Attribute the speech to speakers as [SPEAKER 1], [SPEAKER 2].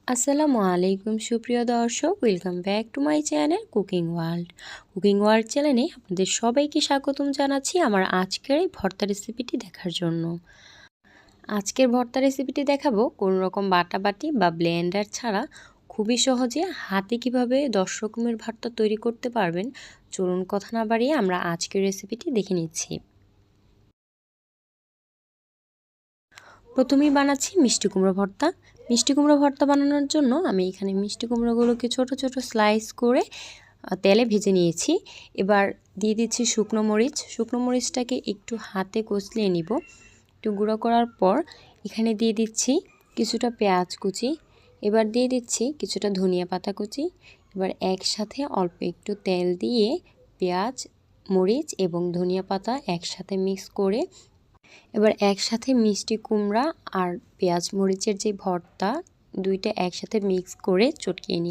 [SPEAKER 1] আসসালামু আলাইকুম সুপ্রিয় দর্শক, welcome back to my channel cooking world চ্যানেলে আপনাদের সবাইকে স্বাগতম জানাচ্ছি আমার আজকের এই ভর্তা রেসিপিটি দেখার জন্য। আজকের ভর্তা রেসিপিটি দেখাবো কোনো রকম বাটাবাটি বা ব্লেন্ডার ছাড়া খুবই সহজে হাতে কিভাবে 10 রকমের ভর্তা তৈরি করতে পারবেন। চলুন কথা না বাড়িয়ে আমরা আজকের রেসিপিটি দেখে নিচ্ছি। প্রথমেই বানাচ্ছি মিষ্টি কুমড়ো ভর্তা। মিষ্টি কুমড়ো ভর্তা বানানোর জন্য আমি এখানে মিষ্টি কুমড়োগুলোকে ছোট ছোট স্লাইস করে তেলে ভেজে নিয়েছি। এবার দিয়ে দিচ্ছি শুকনো মরিচ। শুকনো মরিচটাকে একটু হাতে কষলিয়ে নিব। একটু গুঁড়ো করার পর এখানে দিয়ে দিচ্ছি কিছুটা পেঁয়াজ কুচি। এবার দিয়ে দিচ্ছি কিছুটা ধনিয়া পাতা কুচি। এবার একসাথে অল্প একটু তেল দিয়ে পেঁয়াজ, মরিচ এবং ধনিয়া পাতা একসাথে মিক্স করে এবার একসাথে মিষ্টি কুমড়া আর পেঁয়াজ মরিচের যে ভর্তা দুইটা একসাথে মিক্স করে চটকিয়ে নিই।